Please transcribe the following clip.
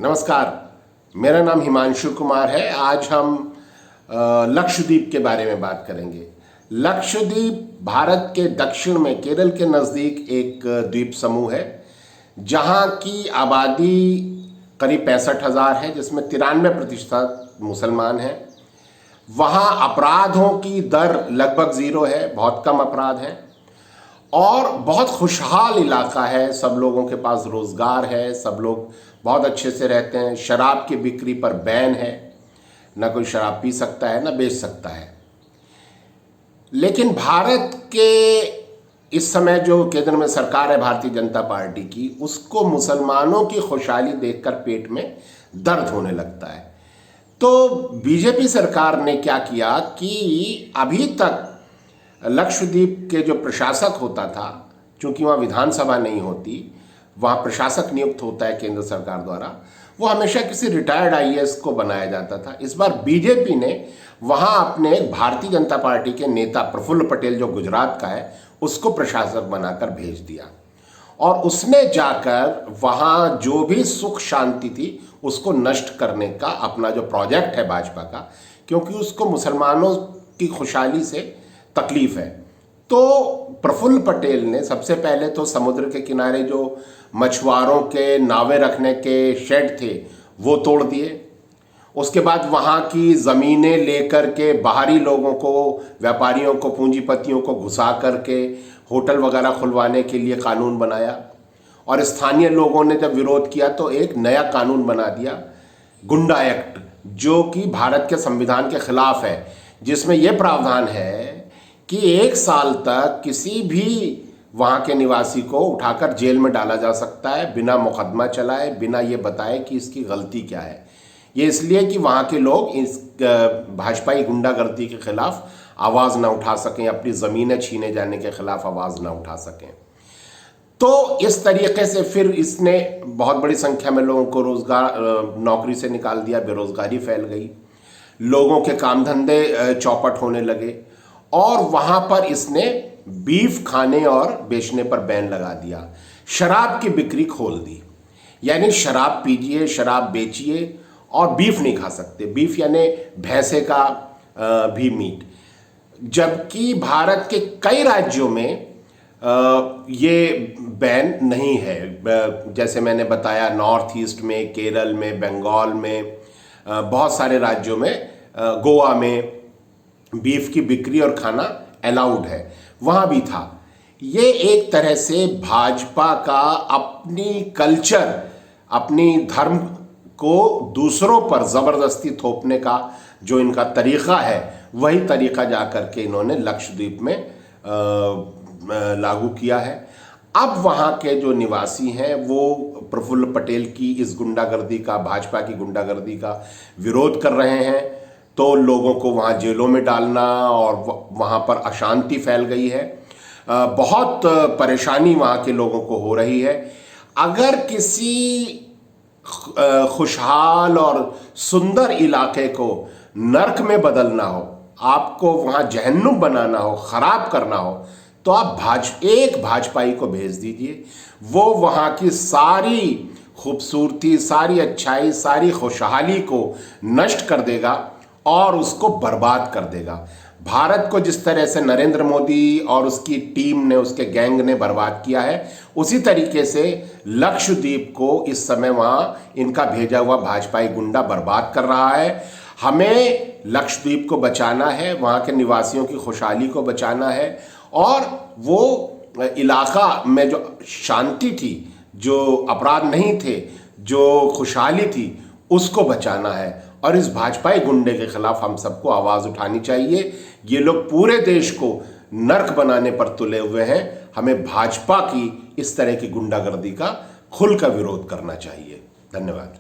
नमस्कार, मेरा नाम हिमांशु कुमार है। आज हम लक्षद्वीप के बारे में बात करेंगे। लक्षद्वीप भारत के दक्षिण में केरल के नज़दीक एक द्वीप समूह है जहां की आबादी करीब 65,000 है, जिसमें 93% मुसलमान हैं। वहां अपराधों की दर लगभग ज़ीरो है, बहुत कम अपराध हैं और बहुत खुशहाल इलाका है। सब लोगों के पास रोज़गार है, सब लोग बहुत अच्छे से रहते हैं। शराब की बिक्री पर बैन है, ना कोई शराब पी सकता है ना बेच सकता है। लेकिन भारत के इस समय जो केंद्र में सरकार है भारतीय जनता पार्टी की, उसको मुसलमानों की खुशहाली देखकर पेट में दर्द होने लगता है। तो बीजेपी सरकार ने क्या किया कि अभी तक लक्षद्वीप के जो प्रशासक होता था, चूंकि वहाँ विधानसभा नहीं होती, वहाँ प्रशासक नियुक्त होता है केंद्र सरकार द्वारा, वो हमेशा किसी रिटायर्ड आईएएस को बनाया जाता था। इस बार बीजेपी ने वहाँ अपने भारतीय जनता पार्टी के नेता प्रफुल्ल पटेल, जो गुजरात का है, उसको प्रशासक बनाकर भेज दिया और उसने जाकर वहाँ जो भी सुख शांति थी उसको नष्ट करने का अपना जो प्रोजेक्ट है भाजपा का, क्योंकि उसको मुसलमानों की खुशहाली से तकलीफ है। तो प्रफुल्ल पटेल ने सबसे पहले तो समुद्र के किनारे जो मछुआरों के नावें रखने के शेड थे वो तोड़ दिए। उसके बाद वहाँ की ज़मीनें लेकर के बाहरी लोगों को, व्यापारियों को, पूंजीपतियों को घुसा करके होटल वगैरह खुलवाने के लिए कानून बनाया और स्थानीय लोगों ने जब विरोध किया तो एक नया कानून बना दिया, गुंडा एक्ट, जो कि भारत के संविधान के खिलाफ है, जिसमें यह प्रावधान है कि 1 साल तक किसी भी वहाँ के निवासी को उठाकर जेल में डाला जा सकता है बिना मुकदमा चलाए, बिना ये बताए कि इसकी गलती क्या है। ये इसलिए कि वहाँ के लोग इस भाजपाई गुंडागर्दी के खिलाफ आवाज़ ना उठा सकें, अपनी ज़मीनें छीने जाने के खिलाफ आवाज़ ना उठा सकें। तो इस तरीके से फिर इसने बहुत बड़ी संख्या में लोगों को रोज़गार, नौकरी से निकाल दिया, बेरोज़गारी फैल गई, लोगों के काम धंधे चौपट होने लगे और वहाँ पर इसने बीफ खाने और बेचने पर बैन लगा दिया। शराब की बिक्री खोल दी, यानी शराब पीजिए, शराब बेचिए और बीफ नहीं खा सकते। बीफ यानी भैंसे का भी मीट। जबकि भारत के कई राज्यों में ये बैन नहीं है। जैसे मैंने बताया, नॉर्थ ईस्ट में, केरल में, बंगाल में, बहुत सारे राज्यों में, गोवा में बीफ की बिक्री और खाना अलाउड है, वहाँ भी था। ये एक तरह से भाजपा का अपनी कल्चर, अपनी धर्म को दूसरों पर ज़बरदस्ती थोपने का जो इनका तरीक़ा है, वही तरीक़ा जा कर के इन्होंने लक्षद्वीप में लागू किया है। अब वहाँ के जो निवासी हैं वो प्रफुल्ल पटेल की इस गुंडागर्दी का, भाजपा की गुंडागर्दी का विरोध कर रहे हैं। तो लोगों को वहाँ जेलों में डालना और वहाँ पर अशांति फैल गई है, बहुत परेशानी वहाँ के लोगों को हो रही है। अगर किसी खुशहाल और सुंदर इलाके को नर्क में बदलना हो, आपको वहाँ जहन्नुम बनाना हो, ख़राब करना हो, तो आप एक भाजपाई को भेज दीजिए। वो वहाँ की सारी खूबसूरती, सारी अच्छाई, सारी खुशहाली को नष्ट कर देगा और उसको बर्बाद कर देगा। भारत को जिस तरह से नरेंद्र मोदी और उसकी टीम ने, उसके गैंग ने बर्बाद किया है, उसी तरीके से लक्षद्वीप को इस समय वहाँ इनका भेजा हुआ भाजपाई गुंडा बर्बाद कर रहा है। हमें लक्षद्वीप को बचाना है, वहाँ के निवासियों की खुशहाली को बचाना है और वो इलाका में जो शांति थी, जो अपराध नहीं थे, जो खुशहाली थी, उसको बचाना है। और इस भाजपाई गुंडे के खिलाफ हम सबको आवाज़ उठानी चाहिए। ये लोग पूरे देश को नर्क बनाने पर तुले हुए हैं। हमें भाजपा की इस तरह की गुंडागर्दी का खुलकर विरोध करना चाहिए। धन्यवाद।